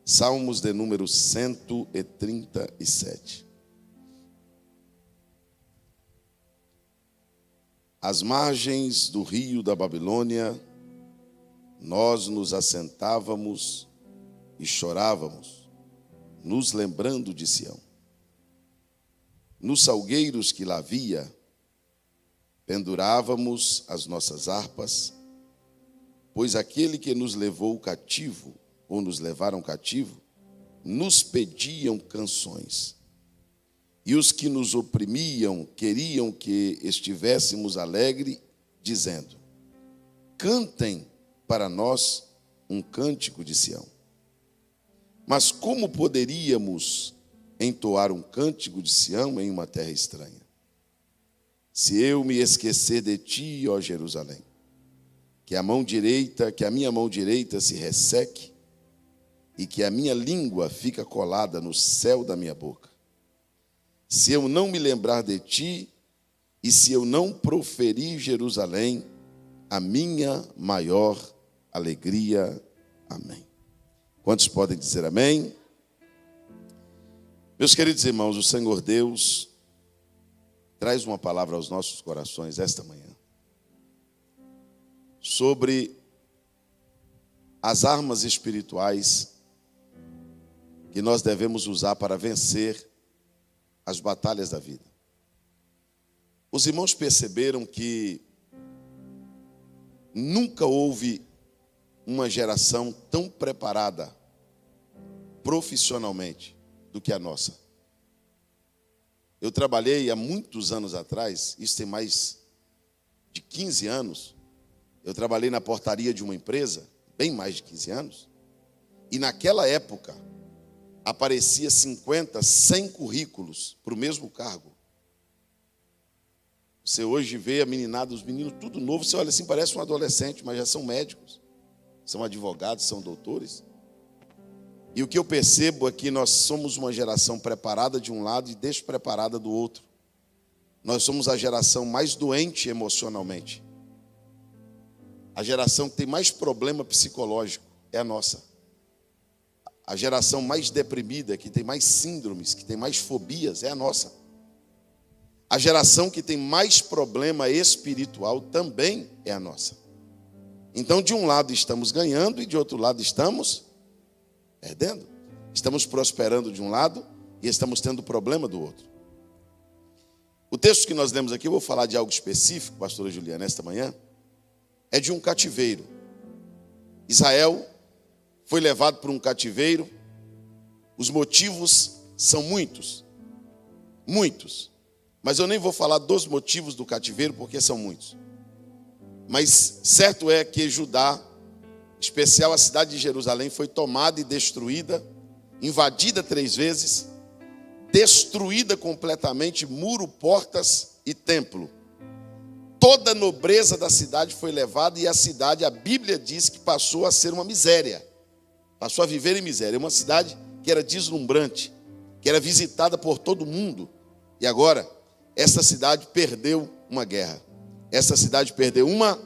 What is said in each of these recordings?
Salmos de número 137. Às margens do rio da Babilônia, nós nos assentávamos e chorávamos, nos lembrando de Sião. Nos salgueiros que lá havia, pendurávamos as nossas harpas, pois aquele que nos levou cativo, ou nos levaram cativo, nos pediam canções. E os que nos oprimiam queriam que estivéssemos alegres, dizendo: cantem para nós um cântico de Sião. Mas como poderíamos entoar um cântico de Sião em uma terra estranha? Se eu me esquecer de ti, ó Jerusalém, que a minha mão direita se resseque, e que a minha língua fica colada no céu da minha boca. Se eu não me lembrar de ti, e se eu não proferir Jerusalém, a minha maior alegria. Amém. Quantos podem dizer amém? Meus queridos irmãos, o Senhor Deus traz uma palavra aos nossos corações esta manhã sobre as armas espirituais que nós devemos usar para vencer as batalhas da vida. Os irmãos perceberam que nunca houve uma geração tão preparada profissionalmente do que a nossa. Eu trabalhei há muitos anos atrás, isso tem mais de 15 anos, eu trabalhei na portaria de uma empresa, bem mais de 15 anos, e naquela época aparecia 50, 100 currículos para o mesmo cargo. Você hoje vê a meninada, os meninos, tudo novo, você olha assim, parece um adolescente, mas já são médicos, são advogados, são doutores. E o que eu percebo é que nós somos uma geração preparada de um lado e despreparada do outro. Nós somos a geração mais doente emocionalmente. A geração que tem mais problema psicológico é a nossa. A geração mais deprimida, que tem mais síndromes, que tem mais fobias, é a nossa. A geração que tem mais problema espiritual também é a nossa. Então, de um lado estamos ganhando e de outro lado estamos perdendo. Estamos prosperando de um lado e estamos tendo problema do outro. O texto que nós lemos aqui, eu vou falar de algo específico, pastora Juliana, esta manhã, é de um cativeiro. Israel foi levado para um cativeiro. Os motivos são muitos. Muitos. Mas eu nem vou falar dos motivos do cativeiro, porque são muitos. Mas certo é que Judá, em especial a cidade de Jerusalém, foi tomada e destruída, invadida 3 vezes, destruída completamente, muro, portas e templo. Toda a nobreza da cidade foi levada e a cidade, a Bíblia diz que passou a ser uma miséria. Passou a viver em miséria. Uma cidade que era deslumbrante, que era visitada por todo mundo. E agora, essa cidade perdeu uma guerra. Essa cidade perdeu uma.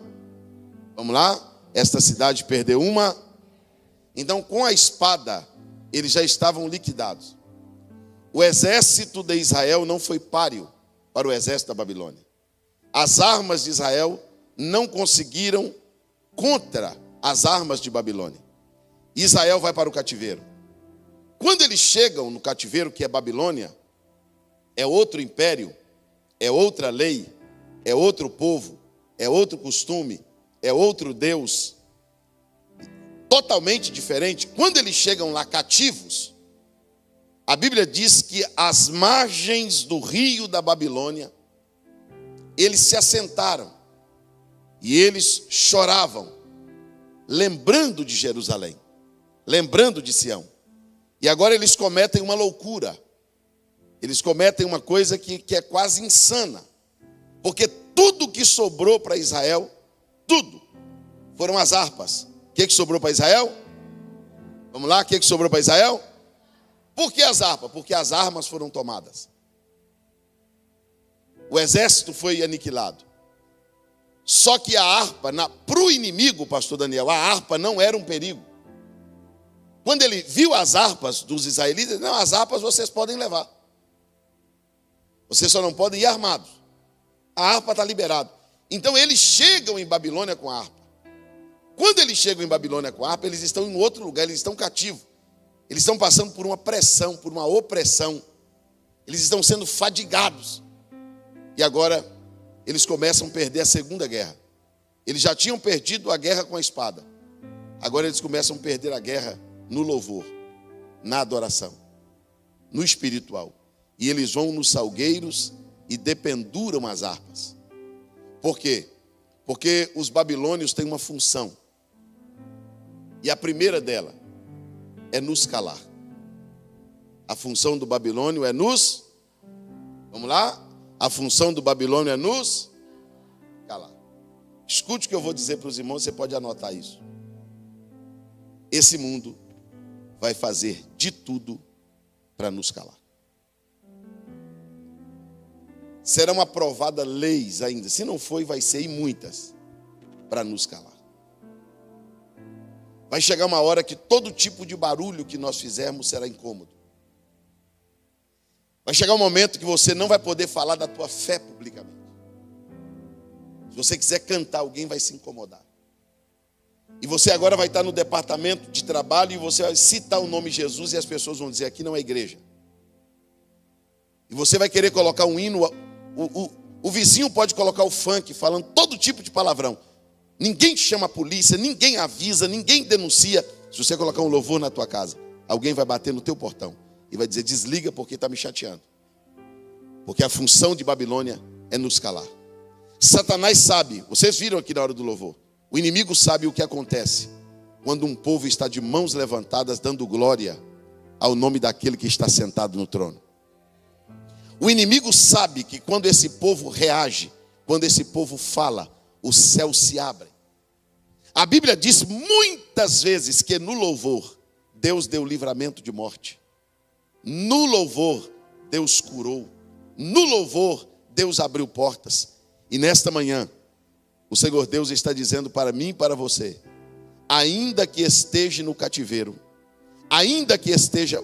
Vamos lá? Esta cidade perdeu uma. Então, com a espada, eles já estavam liquidados. O exército de Israel não foi páreo para o exército da Babilônia. As armas de Israel não conseguiram contra as armas de Babilônia. Israel vai para o cativeiro. Quando eles chegam no cativeiro, que é Babilônia, é outro império, é outra lei, é outro povo, é outro costume, é outro Deus, totalmente diferente. Quando eles chegam lá cativos, a Bíblia diz que às margens do rio da Babilônia, eles se assentaram e eles choravam, lembrando de Jerusalém, lembrando de Sião. E agora eles cometem uma loucura. Eles cometem uma coisa que é quase insana. Porque tudo que sobrou para Israel, tudo, foram as harpas. O que sobrou para Israel? Vamos lá, o que sobrou para Israel? Por que as harpas? Porque as armas foram tomadas. O exército foi aniquilado. Só que a harpa, para o inimigo, pastor Daniel, a harpa não era um perigo. Quando ele viu as harpas dos israelitas, ele disse, não, as harpas vocês podem levar. Vocês só não podem ir armados. A harpa está liberada. Então eles chegam em Babilônia com a harpa. Quando eles chegam em Babilônia com a harpa, eles estão em outro lugar, eles estão cativos. Eles estão passando por uma pressão, por uma opressão. Eles estão sendo fadigados. E agora eles começam a perder a segunda guerra. Eles já tinham perdido a guerra com a espada. Agora eles começam a perder a guerra no louvor, na adoração, no espiritual. E eles vão nos salgueiros e dependuram as harpas. Por quê? Porque os babilônios têm uma função. E a primeira dela é nos calar. A função do babilônio é nos... Vamos lá? A função do babilônio é nos calar. Escute o que eu vou dizer para os irmãos, você pode anotar isso. Esse mundo vai fazer de tudo para nos calar. Serão aprovadas leis ainda. Se não foi, vai ser e muitas para nos calar. Vai chegar uma hora que todo tipo de barulho que nós fizermos será incômodo. Vai chegar um momento que você não vai poder falar da tua fé publicamente. Se você quiser cantar, alguém vai se incomodar. E você agora vai estar no departamento de trabalho e você vai citar o nome de Jesus e as pessoas vão dizer, aqui não é igreja. E você vai querer colocar um hino, o vizinho pode colocar o funk falando todo tipo de palavrão. Ninguém chama a polícia, ninguém avisa, ninguém denuncia. Se você colocar um louvor na tua casa, alguém vai bater no teu portão e vai dizer, desliga porque está me chateando. Porque a função de Babilônia é nos calar. Satanás sabe, vocês viram aqui na hora do louvor, o inimigo sabe o que acontece quando um povo está de mãos levantadas dando glória ao nome daquele que está sentado no trono. O inimigo sabe que quando esse povo reage, quando esse povo fala, os céus se abrem. A Bíblia diz muitas vezes que no louvor Deus deu livramento de morte. No louvor Deus curou. No louvor Deus abriu portas. E nesta manhã o Senhor Deus está dizendo para mim e para você, ainda que esteja no cativeiro, ainda que esteja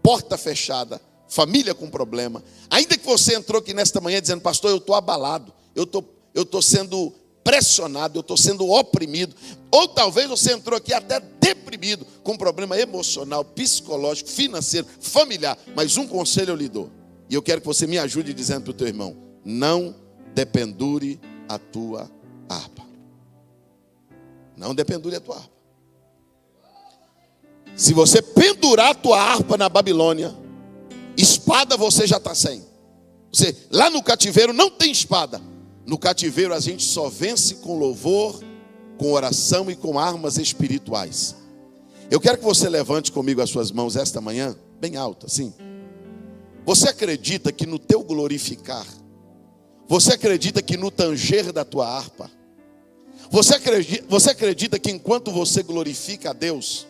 porta fechada, família com problema, ainda que você entrou aqui nesta manhã dizendo, pastor, eu estou abalado, eu estou sendo pressionado, eu estou sendo oprimido, ou talvez você entrou aqui até deprimido, com problema emocional, psicológico, financeiro, familiar, mas um conselho eu lhe dou, e eu quero que você me ajude dizendo para o teu irmão, não dependure a tua harpa. Não dependure a tua harpa. Se você pendurar a tua harpa na Babilônia, espada você já está sem. Você, lá no cativeiro não tem espada. No cativeiro a gente só vence com louvor, com oração e com armas espirituais. Eu quero que você levante comigo as suas mãos esta manhã, bem alto assim. Você acredita que no teu glorificar, você acredita que no tanger da tua harpa, você acredita que enquanto você glorifica a Deus,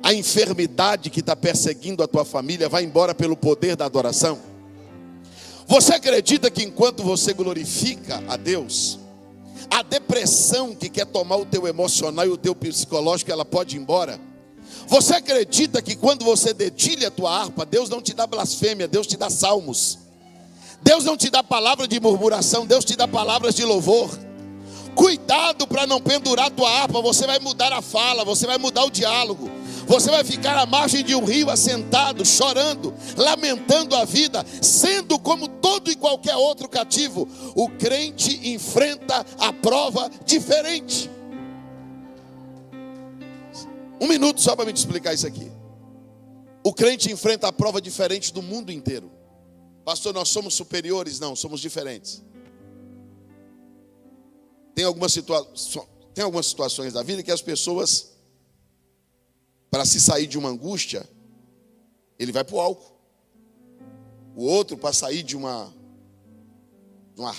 a enfermidade que está perseguindo a tua família vai embora pelo poder da adoração? Você acredita que enquanto você glorifica a Deus, a depressão que quer tomar o teu emocional e o teu psicológico, ela pode ir embora? Você acredita que quando você dedilha a tua harpa, Deus não te dá blasfêmia, Deus te dá salmos. Deus não te dá palavras de murmuração, Deus te dá palavras de louvor. Cuidado para não pendurar a tua harpa, você vai mudar a fala, você vai mudar o diálogo. Você vai ficar à margem de um rio assentado, chorando, lamentando a vida, sendo como todo e qualquer outro cativo. O crente enfrenta a prova diferente. Um minuto só para me explicar isso aqui. O crente enfrenta a prova diferente do mundo inteiro. Pastor, nós somos superiores? Não, somos diferentes. Tem algumas situações da vida que as pessoas, para se sair de uma angústia, ele vai para o álcool. O outro, para sair de uma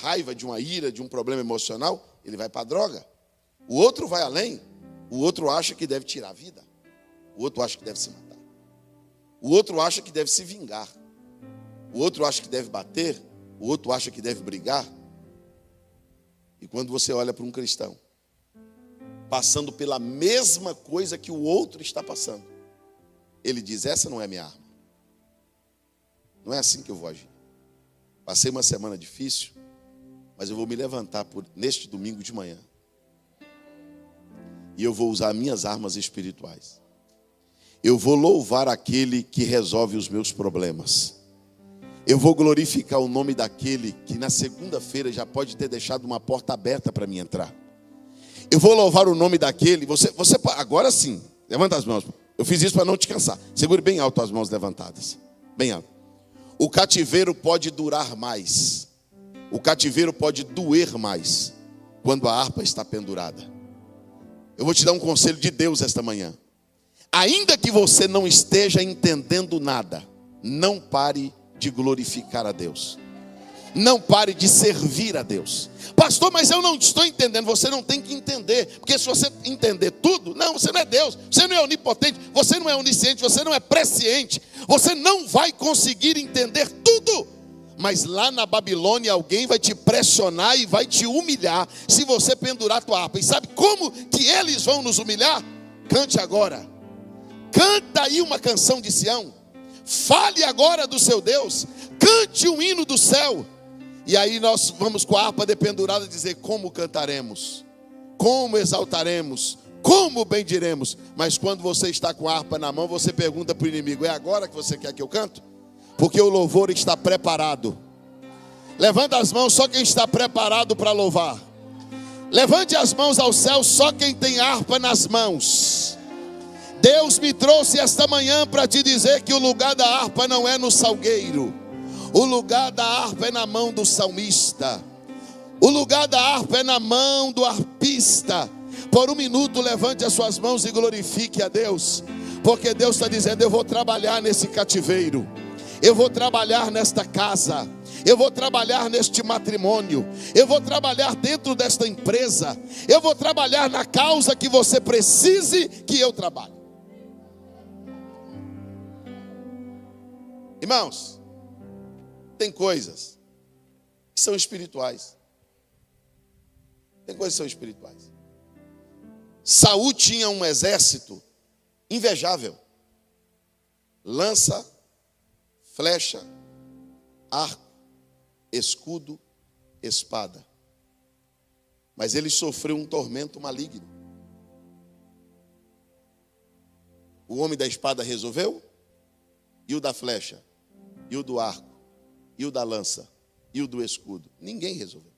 raiva, de uma ira, de um problema emocional, ele vai para a droga. O outro vai além. O outro acha que deve tirar a vida. O outro acha que deve se matar. O outro acha que deve se vingar. O outro acha que deve bater. O outro acha que deve brigar. E quando você olha para um cristão, passando pela mesma coisa que o outro está passando, ele diz: essa não é minha arma. Não é assim que eu vou agir. Passei uma semana difícil, mas eu vou me levantar neste domingo de manhã. E eu vou usar minhas armas espirituais. Eu vou louvar aquele que resolve os meus problemas. Eu vou glorificar o nome daquele que na segunda-feira já pode ter deixado uma porta aberta para mim entrar. Eu vou louvar o nome daquele. Você agora sim, levanta as mãos. Eu fiz isso para não te cansar. Segure bem alto as mãos levantadas. Bem alto. O cativeiro pode durar mais. O cativeiro pode doer mais quando a harpa está pendurada. Eu vou te dar um conselho de Deus esta manhã. Ainda que você não esteja entendendo nada, não pare de glorificar a Deus. Não pare de servir a Deus. Pastor, mas eu não estou entendendo. Você não tem que entender. Porque se você entender tudo, não, você não é Deus. Você não é onipotente. Você não é onisciente. Você não é presciente. Você não vai conseguir entender tudo. Mas lá na Babilônia alguém vai te pressionar e vai te humilhar se você pendurar a tua harpa. E sabe como que eles vão nos humilhar? Cante agora. Canta aí uma canção de Sião. Fale agora do seu Deus. Cante um hino do céu. E aí nós vamos com a harpa dependurada dizer: como cantaremos, como exaltaremos, como bendiremos. Mas quando você está com a harpa na mão, você pergunta para o inimigo: é agora que você quer que eu canto? Porque o louvor está preparado. Levanta as mãos só quem está preparado para louvar. Levante as mãos ao céu só quem tem harpa nas mãos. Deus me trouxe esta manhã para te dizer que o lugar da harpa não é no salgueiro. O lugar da harpa é na mão do salmista. O lugar da harpa é na mão do arpista. Por um minuto levante as suas mãos e glorifique a Deus. Porque Deus está dizendo: eu vou trabalhar nesse cativeiro. Eu vou trabalhar nesta casa. Eu vou trabalhar neste matrimônio. Eu vou trabalhar dentro desta empresa. Eu vou trabalhar na causa que você precise que eu trabalhe. Irmãos, tem coisas que são espirituais. Tem coisas que são espirituais. Saul tinha um exército invejável. Lança, flecha, arco, escudo, espada. Mas ele sofreu um tormento maligno. O homem da espada resolveu? E o da flecha? E o do arco? E o da lança? E o do escudo? Ninguém resolveu.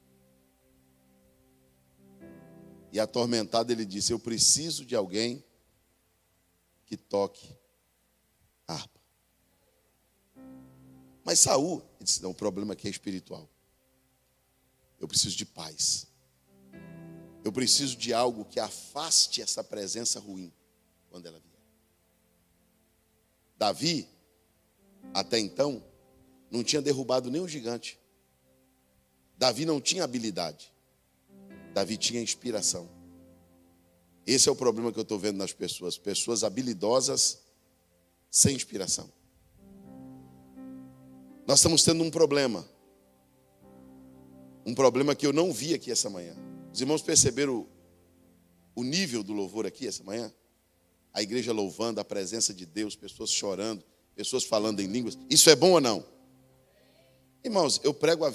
E atormentado ele disse: eu preciso de alguém que toque harpa. Mas Saul disse: não, o problema aqui é espiritual. Eu preciso de paz. Eu preciso de algo que afaste essa presença ruim quando ela vier. Davi, até então, não tinha derrubado nem um gigante. Davi não tinha habilidade. Davi tinha inspiração. Esse é o problema que eu estou vendo nas pessoas. Pessoas habilidosas sem inspiração. Nós estamos tendo um problema. Um problema que eu não vi aqui essa manhã. Os irmãos perceberam o nível do louvor aqui essa manhã? A igreja louvando a presença de Deus, pessoas chorando, pessoas falando em línguas. Isso é bom ou não? Irmãos, eu prego há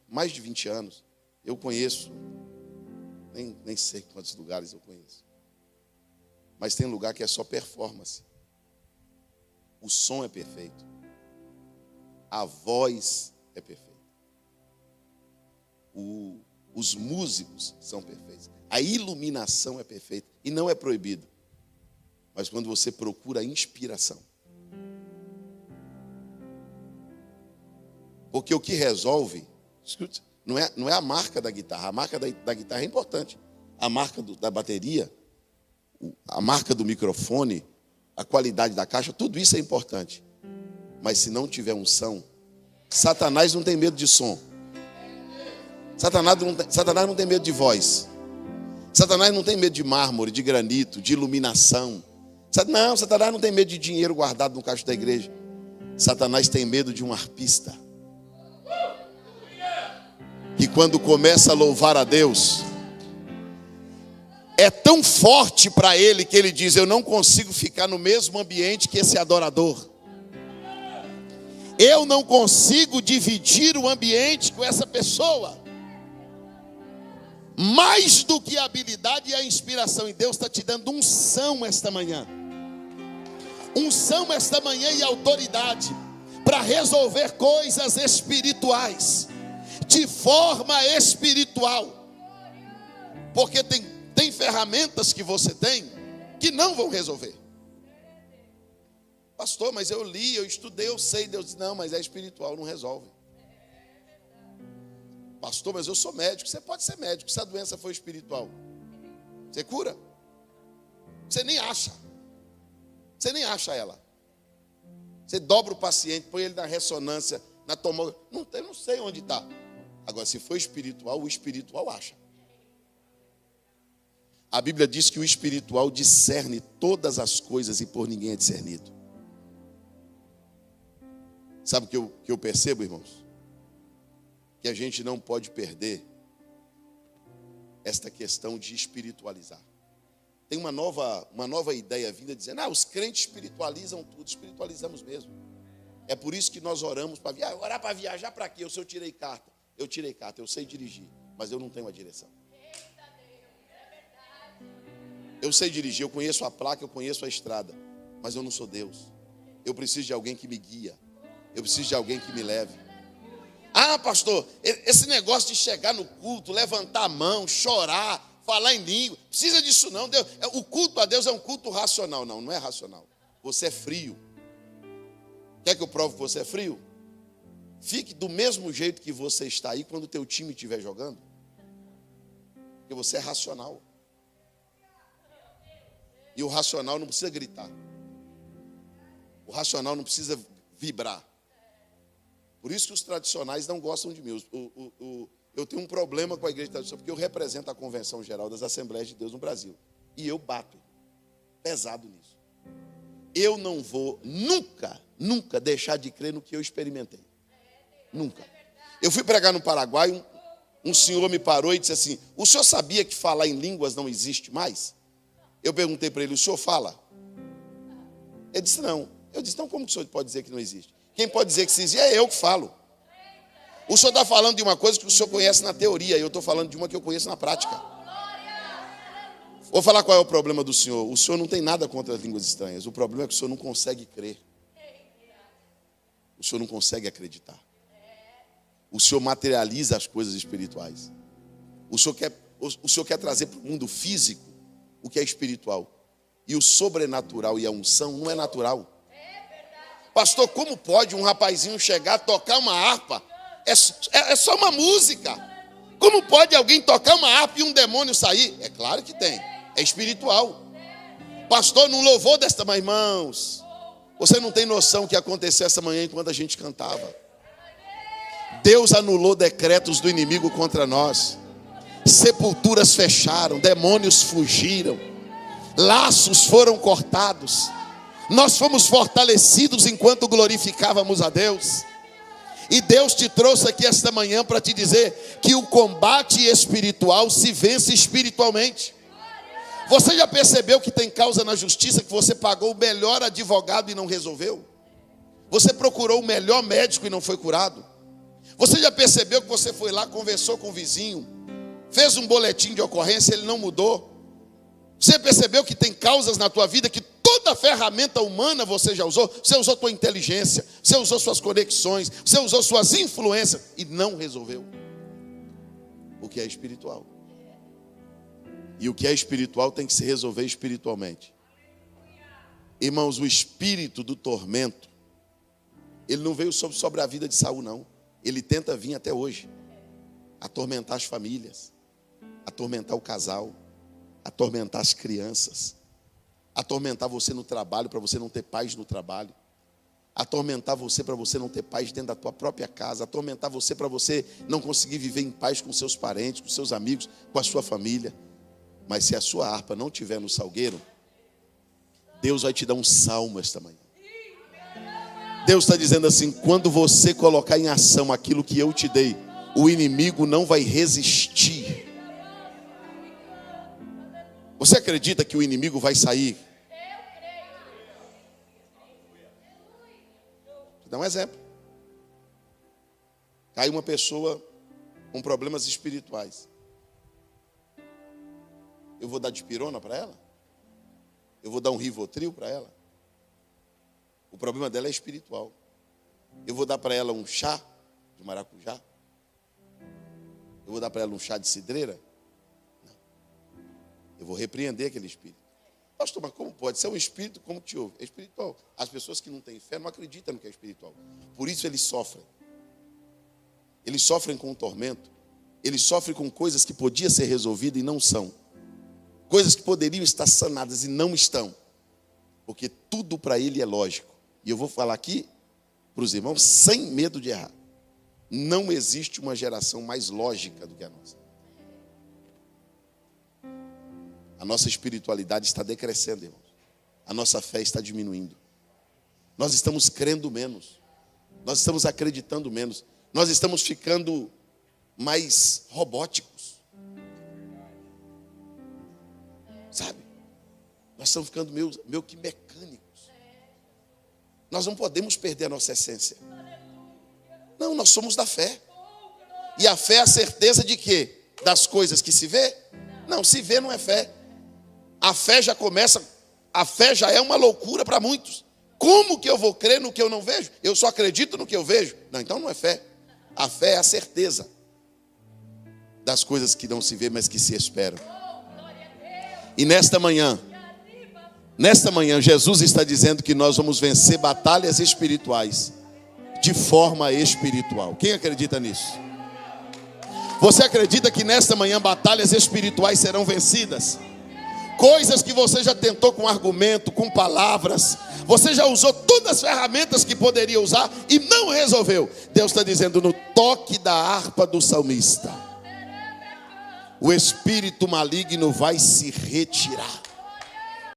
mais de 20 anos. Eu conheço, nem sei quantos lugares eu conheço. Mas tem lugar que é só performance. O som é perfeito. A voz é perfeita. Os músicos são perfeitos. A iluminação é perfeita. E não é proibido. Mas quando você procura inspiração. Porque o que resolve, escute, não é a marca da guitarra. A marca da guitarra é importante. A marca da bateria, a marca do microfone, a qualidade da caixa, tudo isso é importante. Mas se não tiver unção, Satanás não tem medo de som. Satanás não tem medo de voz. Satanás não tem medo de mármore, de granito, de iluminação. Não, Satanás não tem medo de dinheiro guardado no caixa da igreja. Satanás tem medo de um arpista. Que quando começa a louvar a Deus, é tão forte para ele que ele diz: eu não consigo ficar no mesmo ambiente que esse adorador. Eu não consigo dividir o ambiente com essa pessoa. Mais do que a habilidade e a inspiração. E Deus está te dando unção esta manhã. Unção esta manhã e autoridade para resolver coisas espirituais, de forma espiritual. Porque tem ferramentas que você tem que não vão resolver. Pastor, mas eu li, eu estudei, eu sei. Deus diz: não, mas é espiritual, não resolve. Pastor, mas eu sou médico. Você pode ser médico, se a doença for espiritual, você cura? Você nem acha. Você nem acha ela. Você dobra o paciente, põe ele na ressonância, na tomografia. Eu não sei onde está. Agora, se for espiritual, o espiritual acha. A Bíblia diz que o espiritual discerne todas as coisas e por ninguém é discernido. Sabe o que eu percebo, irmãos? Que a gente não pode perder esta questão de espiritualizar. Tem uma nova ideia vinda dizendo: os crentes espiritualizam tudo. Espiritualizamos mesmo. É por isso que nós oramos para viajar. Orar para viajar para quê? Eu tirei carta. Eu tirei carta, eu sei dirigir, mas eu não tenho a direção. Eu sei dirigir, eu conheço a placa, eu conheço a estrada, mas eu não sou Deus. Eu preciso de alguém que me guia. Eu preciso de alguém que me leve. Pastor, esse negócio de chegar no culto, levantar a mão, chorar, falar em língua, precisa disso não. Deus, o culto a Deus é um culto racional. Não, não é racional. Você é frio. Quer que eu prove que você é frio? Fique do mesmo jeito que você está aí quando o teu time estiver jogando. Porque você é racional. E o racional não precisa gritar. O racional não precisa vibrar. Por isso que os tradicionais não gostam de mim. Eu tenho um problema com a igreja tradicional, porque eu represento a Convenção Geral das Assembleias de Deus no Brasil. E eu bato pesado nisso. Eu não vou nunca deixar de crer no que eu experimentei. Nunca. Eu fui pregar no Paraguai, um senhor me parou e disse assim: o senhor sabia que falar em línguas não existe mais? Eu perguntei para ele: o senhor fala? Ele disse: não. Eu disse: então como que o senhor pode dizer que não existe? Quem pode dizer que se existe é eu que falo. O senhor está falando de uma coisa que o senhor conhece na teoria, e eu estou falando de uma que eu conheço na prática. Vou falar qual é o problema do senhor. O senhor não tem nada contra as línguas estranhas. O problema é que o senhor não consegue crer. O senhor não consegue acreditar. O senhor materializa as coisas espirituais. O senhor quer trazer para o mundo físico o que é espiritual. E o sobrenatural e a unção não é natural. Pastor, como pode um rapazinho chegar a tocar uma harpa? É só uma música. Como pode alguém tocar uma harpa e um demônio sair? É claro que tem. É espiritual. Pastor, num louvor desta manhã, irmãos, você não tem noção o que aconteceu essa manhã enquanto a gente cantava. Deus anulou decretos do inimigo contra nós. Sepulturas fecharam, demônios fugiram, laços foram cortados. Nós fomos fortalecidos enquanto glorificávamos a Deus. E Deus te trouxe aqui esta manhã para te dizer que o combate espiritual se vence espiritualmente. Você já percebeu que tem causa na justiça que você pagou o melhor advogado e não resolveu? Você procurou o melhor médico e não foi curado? Você já percebeu que você foi lá, conversou com o vizinho, fez um boletim de ocorrência, ele não mudou? Você percebeu que tem causas na tua vida que toda ferramenta humana você já usou? Você usou tua inteligência, você usou suas conexões, você usou suas influências e não resolveu. O que é espiritual. E o que é espiritual tem que se resolver espiritualmente. Irmãos, o espírito do tormento, ele não veio sobre a vida de Saul, não. Ele tenta vir até hoje. Atormentar as famílias, atormentar o casal, atormentar as crianças, atormentar você no trabalho para você não ter paz no trabalho, atormentar você para você não ter paz dentro da tua própria casa, atormentar você para você não conseguir viver em paz com seus parentes, com seus amigos, com a sua família. Mas se a sua harpa não estiver no salgueiro, Deus vai te dar um salmo esta manhã. Deus está dizendo assim: quando você colocar em ação aquilo que eu te dei, o inimigo não vai resistir. Você acredita que o inimigo vai sair? Vou dar um exemplo. Cai uma pessoa com problemas espirituais. Eu vou dar dipirona para ela? Eu vou dar um Rivotril para ela? O problema dela é espiritual. Eu vou dar para ela um chá de maracujá? Eu vou dar para ela um chá de cidreira? Não. Eu vou repreender aquele espírito. Pastor, mas como pode? Se é um espírito, como te ouve? É espiritual. As pessoas que não têm fé não acreditam no que é espiritual. Por isso eles sofrem. Eles sofrem com o tormento. Eles sofrem com coisas que podiam ser resolvidas e não são. Coisas que poderiam estar sanadas e não estão. Porque tudo para ele é lógico. E eu vou falar aqui para os irmãos sem medo de errar. Não existe uma geração mais lógica do que a nossa. A nossa espiritualidade está decrescendo, irmãos. A nossa fé está diminuindo. Nós estamos crendo menos. Nós estamos acreditando menos. Nós estamos ficando mais robóticos. Sabe? Nós estamos ficando meio que mecânicos. Nós não podemos perder a nossa essência. Não, nós somos da fé. E a fé é a certeza de quê? Das coisas que se vê? Não, se vê não é fé. A fé já começa, a fé já é uma loucura para muitos. Como que eu vou crer no que eu não vejo? Eu só acredito no que eu vejo? Não, então não é fé. A fé é a certeza das coisas que não se vê, mas que se esperam. E nesta manhã, Jesus está dizendo que nós vamos vencer batalhas espirituais de forma espiritual. Quem acredita nisso? Você acredita que nesta manhã batalhas espirituais serão vencidas? Coisas que você já tentou com argumento, com palavras, você já usou todas as ferramentas que poderia usar e não resolveu. Deus está dizendo no toque da harpa do salmista: o espírito maligno vai se retirar.